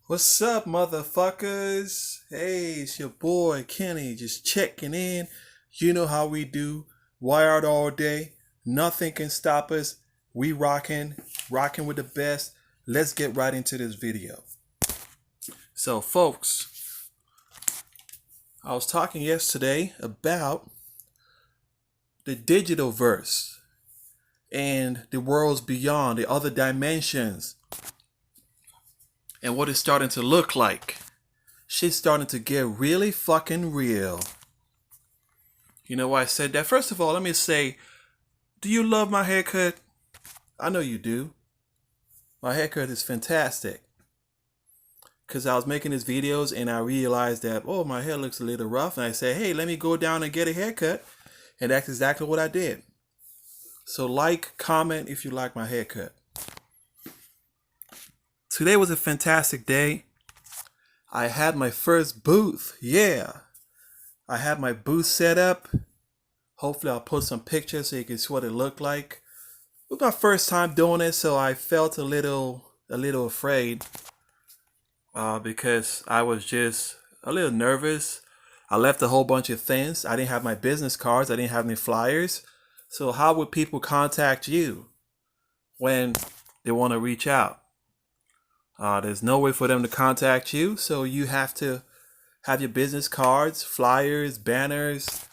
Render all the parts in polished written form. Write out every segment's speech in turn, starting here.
What's up, motherfuckers? Hey, it's your boy Kenny just checking in. You know how we do. Wired all day. Nothing can stop us. We rocking with the best. Let's get right into this video. So, folks, I was talking yesterday about the digital verse and the worlds beyond, the other dimensions, and what it's starting to look like. Shit's starting to get really fucking real. You know why I said that? First of all, let me say, do you love my haircut? I know you do. My haircut is fantastic. Because I was making these videos and I realized that, oh, my hair looks a little rough. And I said, hey, let me go down and get a haircut. And that's exactly what I did. So like, comment if you like my haircut. Today was a fantastic day. I had my first booth. Yeah. I had my booth set up. Hopefully I'll put some pictures so you can see what it looked like. It was my first time doing it, so I felt a little afraid because I was just a little nervous. I left a whole bunch of things. I didn't have my business cards. I didn't have any flyers. So how would people contact you when they want to reach out? There's no way for them to contact you, so you have to have your business cards, flyers, banners.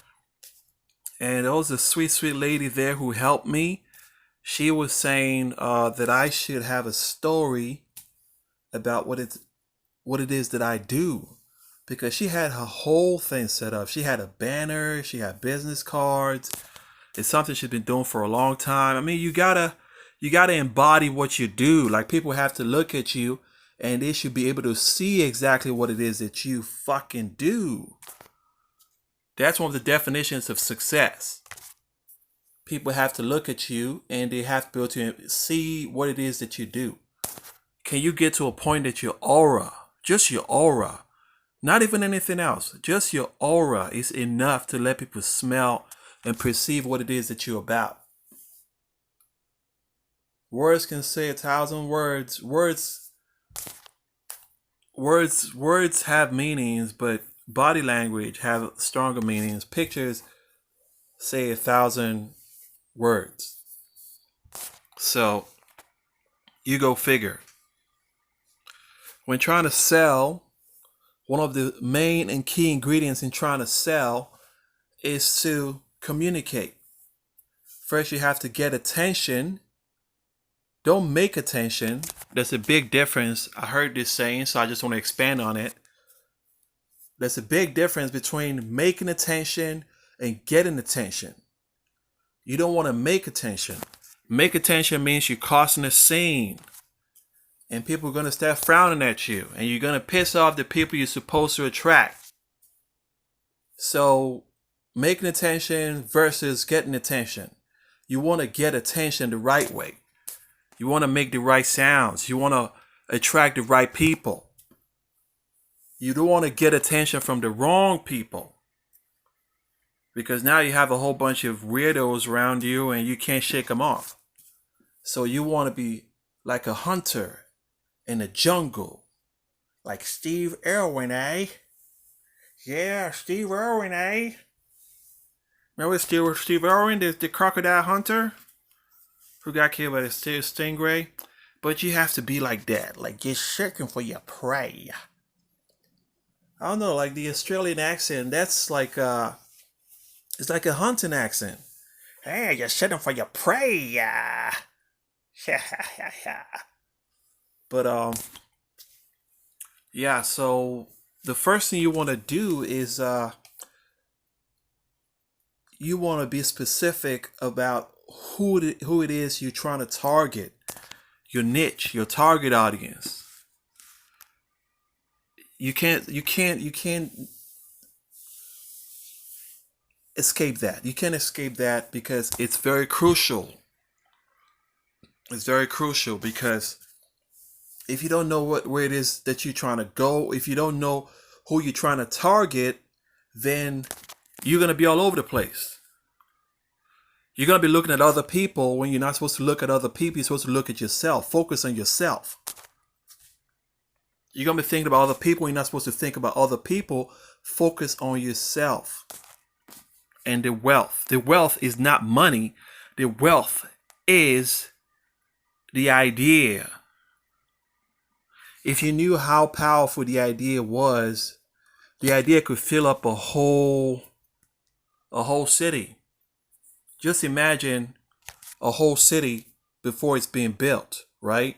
And there was a sweet, sweet lady there who helped me. She was saying that I should have a story about what it is that I do, because she had her whole thing set up. She had a banner, she had business cards. It's something she's been doing for a long time. I mean, you gotta embody what you do. Like, people have to look at you and they should be able to see exactly what it is that you fucking do. That's one of the definitions of success. People have to look at you and they have to be able to see what it is that you do. Can you get to a point that your aura, just your aura, not even anything else, just your aura is enough to let people smell and perceive what it is that you're about? Words can say 1,000 words. Words have meanings, but body language have stronger meanings. Pictures say 1,000 words. So you go figure. When trying to sell, one of the main and key ingredients in trying to sell is to communicate. First, you have to get attention. Don't make attention. There's a big difference. I heard this saying, so I just want to expand on it. There's a big difference between making attention and getting attention. You don't want to make attention. Make attention means you're causing a scene. And people are going to start frowning at you. And you're going to piss off the people you're supposed to attract. So, making attention versus getting attention. You want to get attention the right way. You want to make the right sounds. You want to attract the right people. You don't want to get attention from the wrong people. Because now you have a whole bunch of weirdos around you and you can't shake them off. So you want to be like a hunter in the jungle. Like Steve Irwin, eh? Yeah, Steve Irwin, eh? Remember Steve Irwin, the crocodile hunter? Who got killed by the stingray? But you have to be like that. Like, you're searching for your prey. I don't know, like the Australian accent, that's like it's like a hunting accent. Hey, you're searching for your prey. Yeah. But yeah, so the first thing you want to do is you want to be specific about who it is you're trying to target, your niche, your target audience. You can't escape that. You can't escape that because it's very crucial. It's very crucial because if you don't know where it is that you're trying to go, if you don't know who you're trying to target, then you're going to be all over the place. You're going to be looking at other people when you're not supposed to look at other people. You're supposed to look at yourself. Focus on yourself. You're gonna be thinking about other people. You're not supposed to think about other people. Focus on yourself and the wealth. The wealth is not money. The wealth is the idea. If you knew how powerful the idea was, the idea could fill up a whole city. Just imagine a whole city before it's being built, right?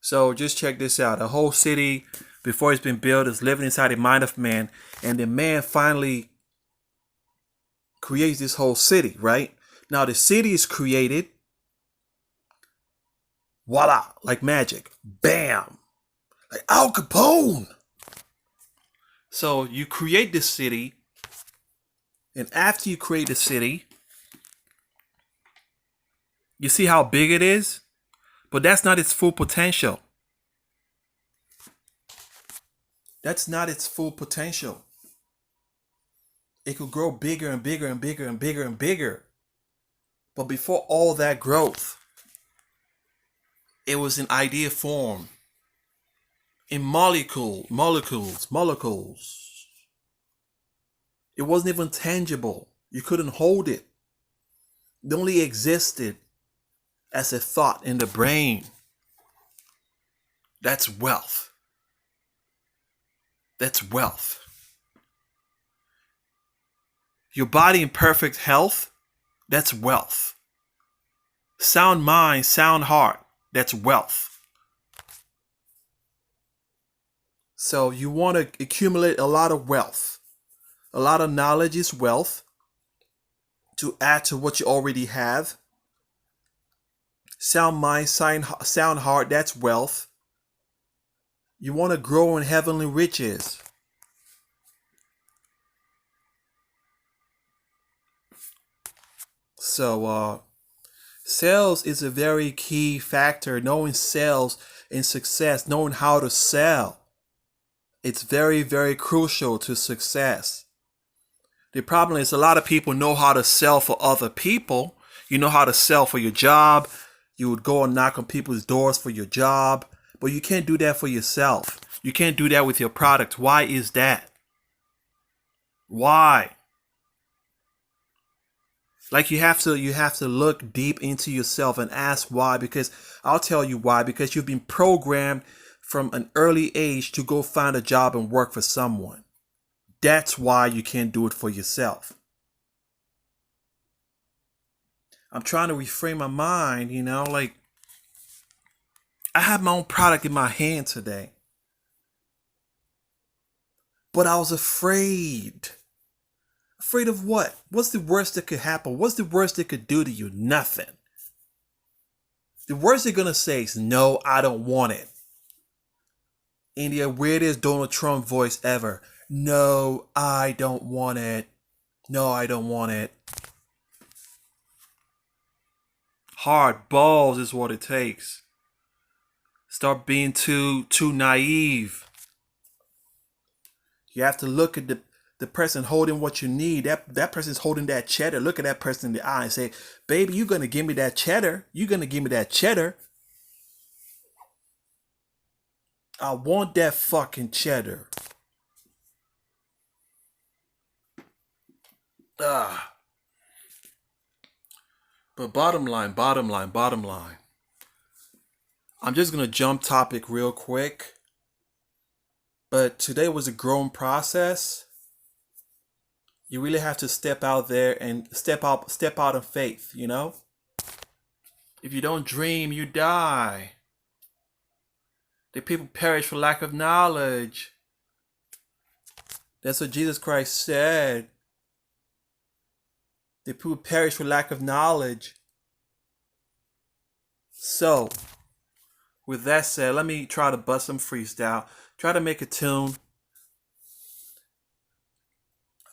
So just check this out. A whole city before it's been built is living inside the mind of man, and the man finally creates this whole city, right? Now the city is created, voila, like magic. Bam! Like Al Capone. So you create this city, and after you create the city, you see how big it is? But that's not its full potential. That's not its full potential. It could grow bigger and bigger and bigger and bigger and bigger. But before all that growth, it was in idea form, in molecules. It wasn't even tangible. You couldn't hold it. It only existed as a thought in the brain. That's wealth. That's wealth. Your body in perfect health, that's wealth. Sound mind, sound heart, that's wealth. So you want to accumulate a lot of wealth. A lot of knowledge is wealth to add to what you already have. Sound mind, sound heart, that's wealth. You want to grow in heavenly riches. So sales is a very key factor. Knowing sales and success, knowing how to sell, it's very, very crucial to success. The problem is a lot of people know how to sell for other people. You know how to sell for your job. You would go and knock on people's doors for your job, but you can't do that for yourself. You can't do that with your product. Why is that? Why? Like you have to look deep into yourself and ask why, because I'll tell you why, because you've been programmed from an early age to go find a job and work for someone. That's why you can't do it for yourself. I'm trying to reframe my mind, like I have my own product in my hand today. But I was afraid. Afraid of what? What's the worst that could happen? What's the worst they could do to you? Nothing. The worst they're going to say is, no, I don't want it. In the weirdest Donald Trump voice ever. No, I don't want it. No, I don't want it. Hard balls is what it takes. Start being too naive. You have to look at the person holding what you need. That person's holding that cheddar. Look at that person in the eye and say, baby, you're going to give me that cheddar. You're going to give me that cheddar. I want that fucking cheddar. But bottom line. I'm just going to jump topic real quick. But today was a growing process. You really have to step out there and step out of faith, If you don't dream, you die. The people perish for lack of knowledge. That's what Jesus Christ said. The people perish for lack of knowledge. So, with that said, let me try to bust some freestyle. Try to make a tune.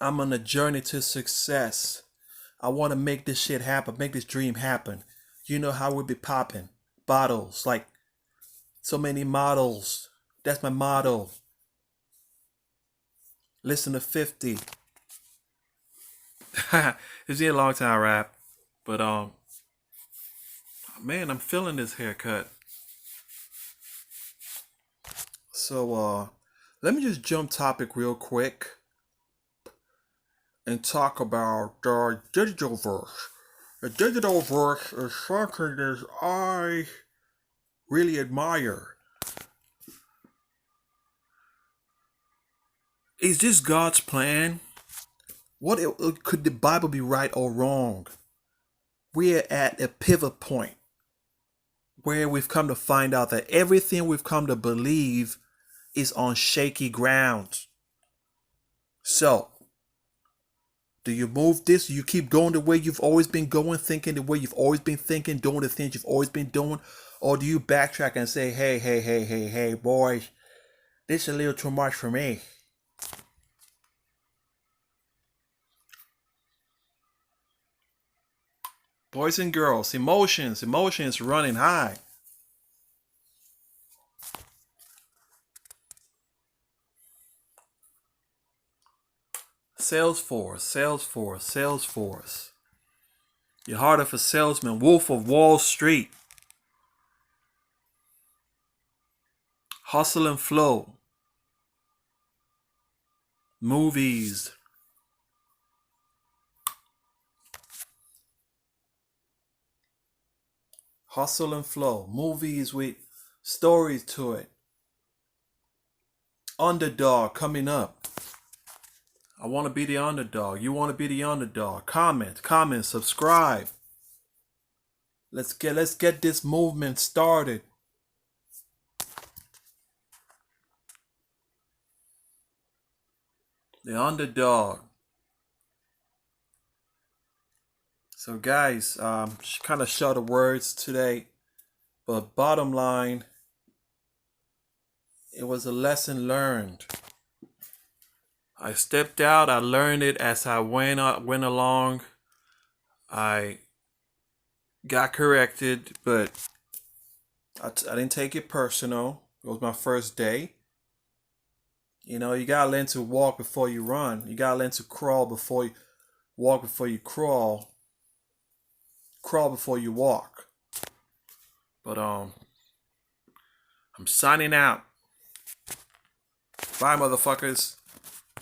I'm on a journey to success. I want to make this shit happen, make this dream happen. You know how we be popping bottles, like so many models. That's my motto. Listen to 50. It's been a long time rap, but man, I'm feeling this haircut. So let me just jump topic real quick and talk about the digital verse. The digital verse is something that I really admire. Is this God's plan? Could the Bible be right or wrong? We're at a pivot point where we've come to find out that everything we've come to believe is on shaky ground. So, do you move this? Do you keep going the way you've always been going, thinking the way you've always been thinking, doing the things you've always been doing? Or do you backtrack and say, hey, boys, this is a little too much for me? Boys and girls, emotions running high. Salesforce. You're heart of a salesman, Wolf of Wall Street. Hustle and flow. Movies. Hustle and flow. Movies with stories to it. Underdog coming up. I want to be the underdog. You want to be the underdog. Comment, subscribe. Let's get this movement started. The underdog. So guys, kind of short of words today, but bottom line, it was a lesson learned. I stepped out. I learned it as I went along. I got corrected, but I didn't take it personal. It was my first day. You know, you gotta learn to walk before you run. You gotta learn to crawl before you walk. Before you crawl before you walk. But I'm signing out. Bye, motherfuckers.